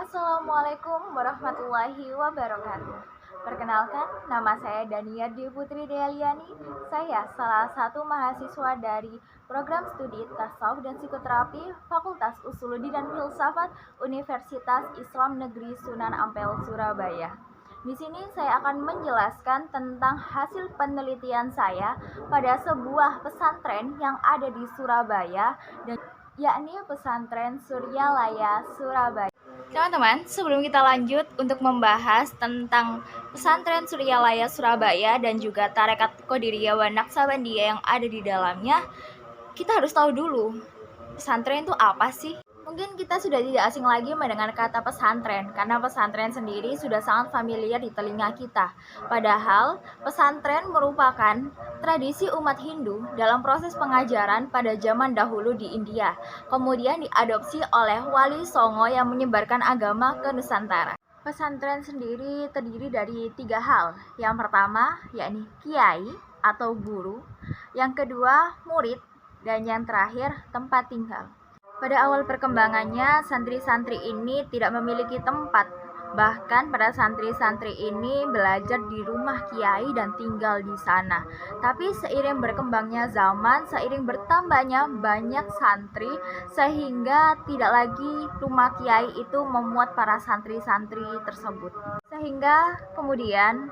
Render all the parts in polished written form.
Assalamualaikum warahmatullahi wabarakatuh. Perkenalkan, nama saya Daniyardi Putri Deliani. Saya salah satu mahasiswa dari program studi Tasawuf dan Psikoterapi Fakultas Usuluddin dan Filsafat Universitas Islam Negeri Sunan Ampel, Surabaya. Di sini saya akan menjelaskan tentang hasil penelitian saya pada sebuah pesantren yang ada di Surabaya, yakni pesantren Suryalaya, Surabaya. Teman-teman, sebelum kita lanjut untuk membahas tentang pesantren Suryalaya Surabaya dan juga Tarekat Qadiriyah wa Naqsabandiyah yang ada di dalamnya, kita harus tahu dulu pesantren itu apa sih? Mungkin kita sudah tidak asing lagi mendengar kata pesantren, karena pesantren sendiri sudah sangat familiar di telinga kita. Padahal, pesantren merupakan tradisi umat Hindu dalam proses pengajaran pada zaman dahulu di India. Kemudian diadopsi oleh Wali Songo yang menyebarkan agama ke Nusantara. Pesantren sendiri terdiri dari 3 hal. Yang pertama, yakni kiai atau guru. Yang kedua, murid. Dan yang terakhir, tempat tinggal. Pada awal perkembangannya, santri-santri ini tidak memiliki tempat. Bahkan pada santri-santri ini belajar di rumah kiai dan tinggal di sana. Tapi seiring berkembangnya zaman, seiring bertambahnya banyak santri, sehingga tidak lagi rumah kiai itu memuat para santri-santri tersebut. Sehingga kemudian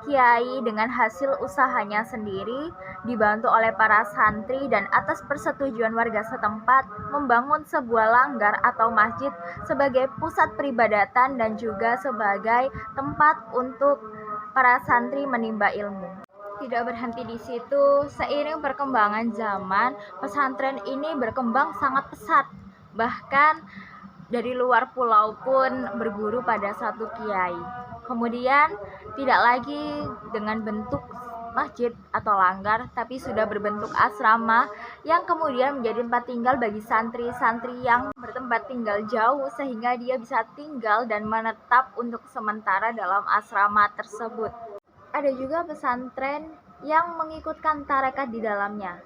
kiai dengan hasil usahanya sendiri dibantu oleh para santri dan atas persetujuan warga setempat membangun sebuah langgar atau masjid sebagai pusat peribadatan dan juga sebagai tempat untuk para santri menimba ilmu. Tidak berhenti di situ, seiring perkembangan zaman, pesantren ini berkembang sangat pesat. Bahkan dari luar pulau pun berguru pada satu kiai. Kemudian tidak lagi dengan bentuk masjid atau langgar, tapi sudah berbentuk asrama yang kemudian menjadi tempat tinggal bagi santri-santri yang bertempat tinggal jauh, sehingga dia bisa tinggal dan menetap untuk sementara dalam asrama tersebut. Ada juga pesantren yang mengikutkan tarekat di dalamnya.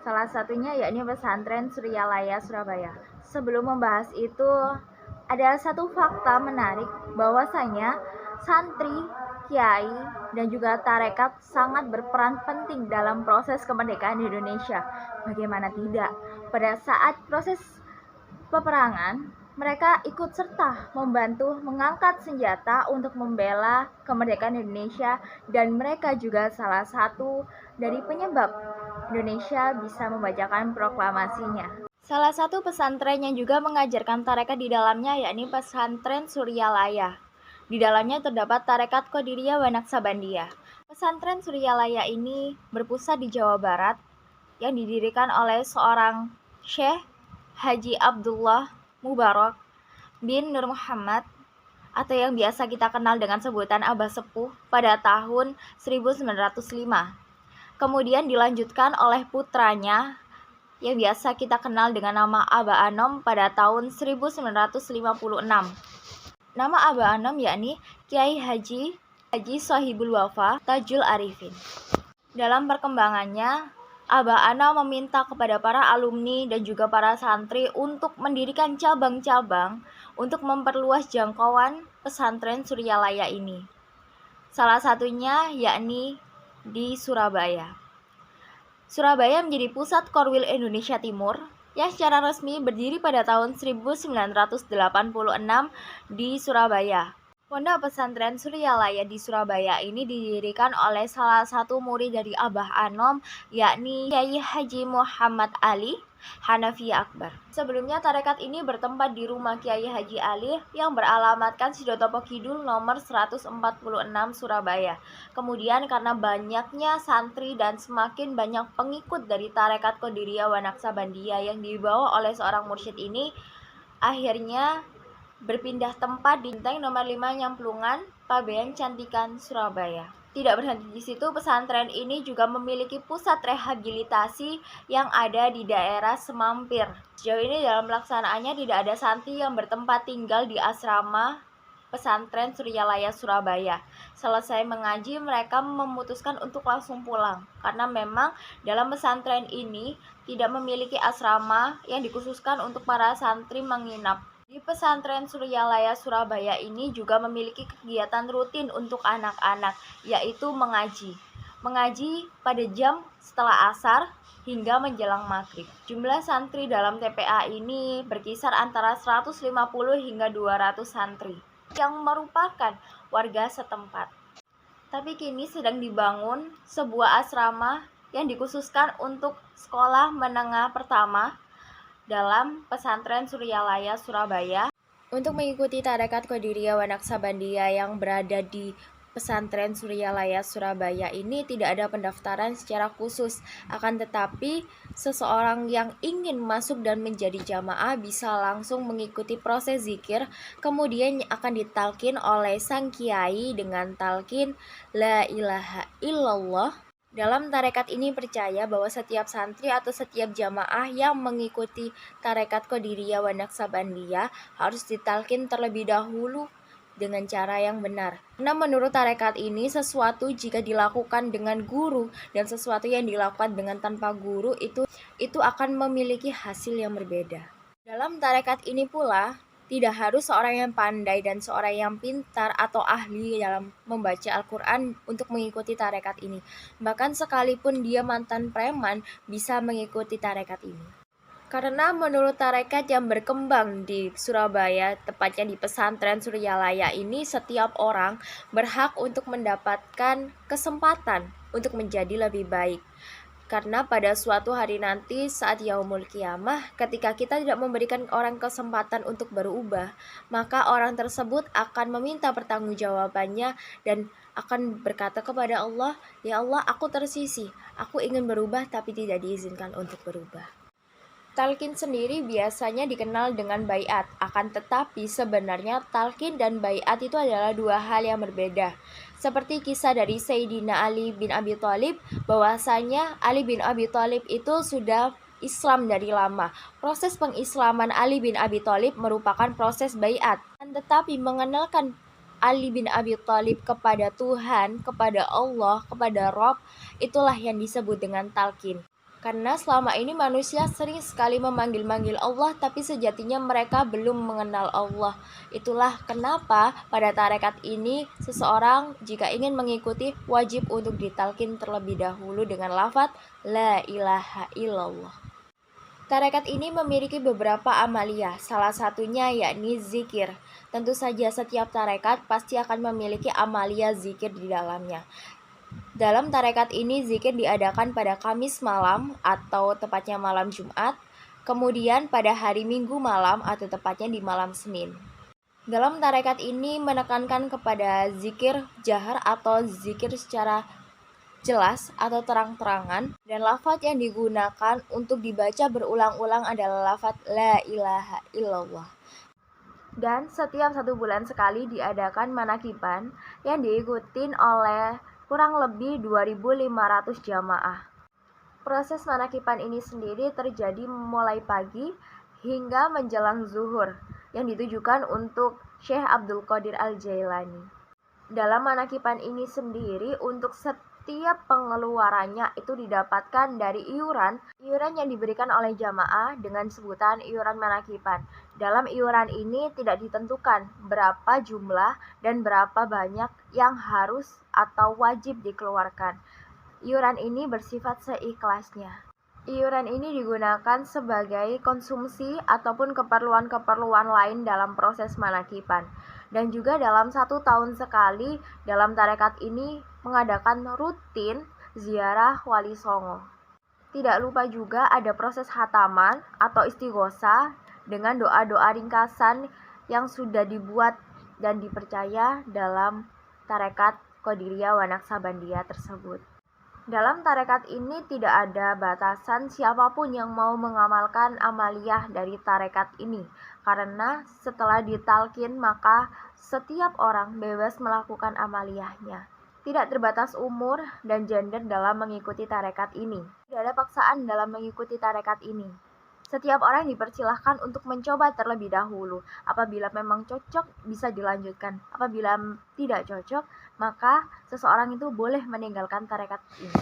Salah satunya yakni pesantren Suryalaya, Surabaya. Sebelum membahas itu, ada satu fakta menarik bahwasanya santri, kiai, dan juga tarekat sangat berperan penting dalam proses kemerdekaan Indonesia. Bagaimana tidak? Pada saat proses peperangan, mereka ikut serta membantu mengangkat senjata untuk membela kemerdekaan Indonesia, dan mereka juga salah satu dari penyebab Indonesia bisa membacakan proklamasinya. Salah satu pesantren yang juga mengajarkan tarekat di dalamnya yakni pesantren Suryalaya. Di dalamnya terdapat Tarekat Qadiriyah wa Naqsabandiyah. Pesantren Suryalaya ini berpusat di Jawa Barat yang didirikan oleh seorang Syekh Haji Abdullah Mubarak bin Nur Muhammad atau yang biasa kita kenal dengan sebutan Abah Sepuh pada tahun 1905. Kemudian dilanjutkan oleh putranya yang biasa kita kenal dengan nama Aba Anom pada tahun 1956. Nama Aba Anom yakni Kiai Haji Shahibul Wafa Tajul Arifin. Dalam perkembangannya, Aba Anom meminta kepada para alumni dan juga para santri untuk mendirikan cabang-cabang untuk memperluas jangkauan pesantren Suryalaya ini. Salah satunya yakni di Surabaya. Surabaya menjadi pusat Korwil Indonesia Timur yang secara resmi berdiri pada tahun 1986 di Surabaya. Pondok pesantren Suryalaya di Surabaya ini didirikan oleh salah satu murid dari Abah Anom, yakni Kiai Haji Muhammad Ali Hanafi Akbar. Sebelumnya tarekat ini bertempat di rumah Kiai Haji Ali yang beralamatkan Sidotopo Kidul nomor 146 Surabaya. Kemudian karena banyaknya santri dan semakin banyak pengikut dari tarekat Qadiriyah wa Naqsabandiyah yang dibawa oleh seorang mursyid ini, akhirnya berpindah tempat di Genteng nomor 5 Nyamplungan, Pabean Cantikan, Surabaya. Tidak berhenti di situ, pesantren ini juga memiliki pusat rehabilitasi yang ada di daerah Semampir. Sejauh ini dalam pelaksanaannya tidak ada santri yang bertempat tinggal di asrama pesantren Suryalaya Surabaya. Selesai mengaji, mereka memutuskan untuk langsung pulang karena memang dalam pesantren ini tidak memiliki asrama yang dikhususkan untuk para santri menginap. Di pesantren Suryalaya Surabaya ini juga memiliki kegiatan rutin untuk anak-anak, yaitu mengaji. Mengaji pada jam setelah asar hingga menjelang maghrib. Jumlah santri dalam TPA ini berkisar antara 150 hingga 200 santri yang merupakan warga setempat. Tapi kini sedang dibangun sebuah asrama yang dikhususkan untuk sekolah menengah pertama dalam pesantren Suryalaya Surabaya. Untuk mengikuti tarekat Qadiriyah wa Naqsabandiyah yang berada di pesantren Suryalaya Surabaya ini tidak ada pendaftaran secara khusus, akan tetapi seseorang yang ingin masuk dan menjadi jamaah bisa langsung mengikuti proses zikir, kemudian akan ditalkin oleh sang kiai dengan talkin la ilaha illallah. Dalam tarekat ini percaya bahwa setiap santri atau setiap jamaah yang mengikuti tarekat Qadiriyah wa Naqsabandiyah harus ditalkin terlebih dahulu dengan cara yang benar. Karena menurut tarekat ini sesuatu jika dilakukan dengan guru dan sesuatu yang dilakukan dengan tanpa guru itu akan memiliki hasil yang berbeda. Dalam tarekat ini pula tidak harus seorang yang pandai dan seorang yang pintar atau ahli dalam membaca Al-Quran untuk mengikuti tarekat ini. Bahkan sekalipun dia mantan preman bisa mengikuti tarekat ini. Karena menurut tarekat yang berkembang di Surabaya, tepatnya di pesantren Suryalaya ini, setiap orang berhak untuk mendapatkan kesempatan untuk menjadi lebih baik. Karena pada suatu hari nanti saat yaumul qiyamah, ketika kita tidak memberikan orang kesempatan untuk berubah, maka orang tersebut akan meminta pertanggungjawabannya dan akan berkata kepada Allah, "Ya Allah, aku tersisih, aku ingin berubah tapi tidak diizinkan untuk berubah." Talqin sendiri biasanya dikenal dengan baiat, akan tetapi sebenarnya talqin dan baiat itu adalah dua hal yang berbeda. Seperti kisah dari Sayyidina Ali bin Abi Thalib, bahwasanya Ali bin Abi Thalib itu sudah Islam dari lama. Proses pengislaman Ali bin Abi Thalib merupakan proses baiat. Tetapi mengenalkan Ali bin Abi Thalib kepada Tuhan, kepada Allah, kepada Rob, itulah yang disebut dengan talqin. Karena selama ini manusia sering sekali memanggil-manggil Allah, tapi sejatinya mereka belum mengenal Allah. Itulah kenapa pada tarekat ini seseorang jika ingin mengikuti wajib untuk ditalkin terlebih dahulu dengan lafaz la ilaha illallah. Tarekat ini memiliki beberapa amaliyah, salah satunya yakni zikir. Tentu saja setiap tarekat pasti akan memiliki amaliyah zikir di dalamnya. Dalam tarekat ini zikir diadakan pada Kamis malam atau tepatnya malam Jumat, kemudian pada hari Minggu malam atau tepatnya di malam Senin. Dalam tarekat ini menekankan kepada zikir jahar atau zikir secara jelas atau terang-terangan, dan lafaz yang digunakan untuk dibaca berulang-ulang adalah lafaz la ilaha illallah. Dan setiap 1 bulan sekali diadakan manakiban yang diikutin oleh kurang lebih 2.500 jamaah. Proses manakiban ini sendiri terjadi mulai pagi hingga menjelang zuhur yang ditujukan untuk Syekh Abdul Qadir Al-Jailani. Dalam manakiban ini sendiri untuk setiap pengeluarannya itu didapatkan dari iuran yang diberikan oleh jamaah dengan sebutan iuran manakiban. Dalam iuran ini tidak ditentukan berapa jumlah dan berapa banyak yang harus atau wajib dikeluarkan. Iuran ini bersifat seikhlasnya. Iuran ini digunakan sebagai konsumsi ataupun keperluan-keperluan lain dalam proses manakiban. Dan juga dalam 1 tahun sekali dalam tarekat ini mengadakan rutin ziarah Wali Songo. Tidak lupa juga ada proses khataman atau istighosah dengan doa-doa ringkasan yang sudah dibuat dan dipercaya dalam tarekat Qadiriyah wa Naqsabandiyah tersebut. Dalam tarekat ini tidak ada batasan siapapun yang mau mengamalkan amaliyah dari tarekat ini, karena setelah ditalkin maka setiap orang bebas melakukan amaliyahnya. Tidak terbatas umur dan gender dalam mengikuti tarekat ini. Tidak ada paksaan dalam mengikuti tarekat ini. Setiap orang dipersilahkan untuk mencoba terlebih dahulu. Apabila memang cocok, bisa dilanjutkan. Apabila tidak cocok, maka seseorang itu boleh meninggalkan tarekat ini.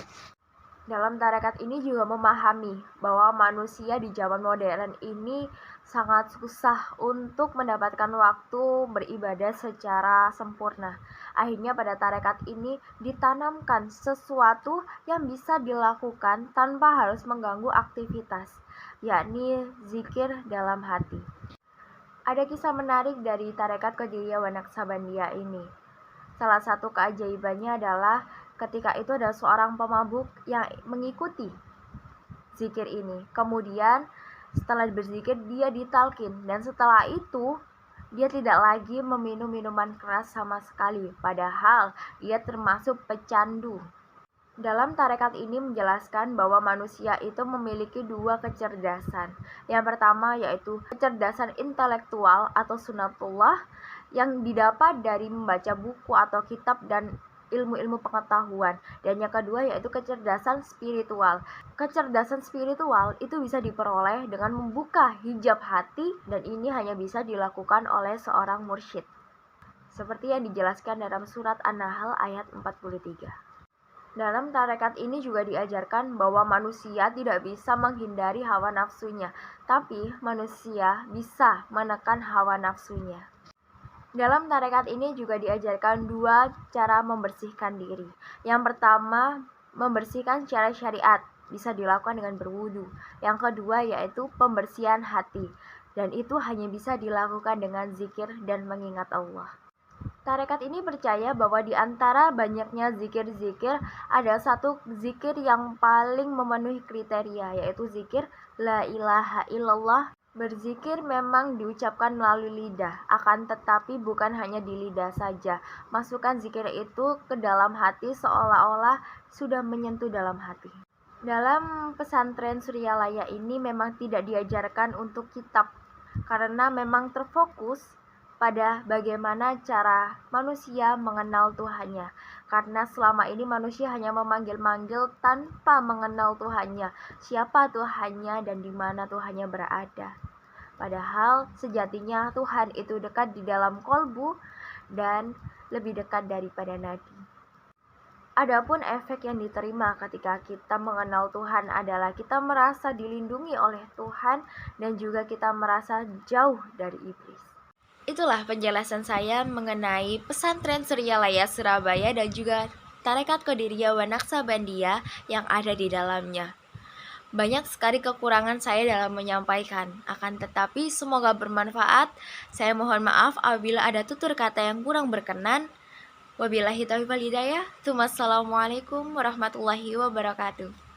Dalam tarekat ini juga memahami bahwa manusia di zaman modern ini sangat susah untuk mendapatkan waktu beribadah secara sempurna. Akhirnya pada tarekat ini ditanamkan sesuatu yang bisa dilakukan tanpa harus mengganggu aktivitas, yakni zikir dalam hati. Ada kisah menarik dari tarekat Qadiriyah wa Naqsabandiyah ini. Salah satu keajaibannya adalah ketika itu ada seorang pemabuk yang mengikuti zikir ini. Kemudian setelah berzikir dia ditalkin, dan setelah itu dia tidak lagi meminum minuman keras sama sekali, padahal dia termasuk pecandu. Dalam tarekat ini menjelaskan bahwa manusia itu memiliki dua kecerdasan. Yang pertama yaitu kecerdasan intelektual atau sunatullah yang didapat dari membaca buku atau kitab dan ilmu-ilmu pengetahuan, dan yang kedua yaitu kecerdasan spiritual. Kecerdasan spiritual itu bisa diperoleh dengan membuka hijab hati, dan ini hanya bisa dilakukan oleh seorang mursyid, seperti yang dijelaskan dalam surat An-Nahl ayat 43. Dalam tarekat ini juga diajarkan bahwa manusia tidak bisa menghindari hawa nafsunya, tapi manusia bisa menekan hawa nafsunya. Dalam tarekat ini juga diajarkan dua cara membersihkan diri. Yang pertama, membersihkan secara syariat, bisa dilakukan dengan berwudu. Yang kedua yaitu pembersihan hati, dan itu hanya bisa dilakukan dengan zikir dan mengingat Allah. Tarekat ini percaya bahwa di antara banyaknya zikir-zikir, ada satu zikir yang paling memenuhi kriteria, yaitu zikir La ilaha illallah. Berzikir memang diucapkan melalui lidah, akan tetapi bukan hanya di lidah saja. Masukkan zikir itu ke dalam hati seolah-olah sudah menyentuh dalam hati. Dalam pesantren Suryalaya ini memang tidak diajarkan untuk kitab, karena memang terfokus pada bagaimana cara manusia mengenal Tuhannya. Karena selama ini manusia hanya memanggil-manggil tanpa mengenal Tuhannya, siapa Tuhannya dan di mana Tuhannya berada. Padahal sejatinya Tuhan itu dekat di dalam kolbu dan lebih dekat daripada nadi. Adapun efek yang diterima ketika kita mengenal Tuhan adalah kita merasa dilindungi oleh Tuhan dan juga kita merasa jauh dari iblis. Itulah penjelasan saya mengenai pesantren Suryalaya Surabaya dan juga tarekat Qadiriyah wa Naqsabandiyah yang ada di dalamnya. Banyak sekali kekurangan saya dalam menyampaikan, akan tetapi semoga bermanfaat. Saya mohon maaf apabila ada tutur kata yang kurang berkenan. Wabillahi taufiq wal hidayah. Wassalamualaikum warahmatullahi wabarakatuh.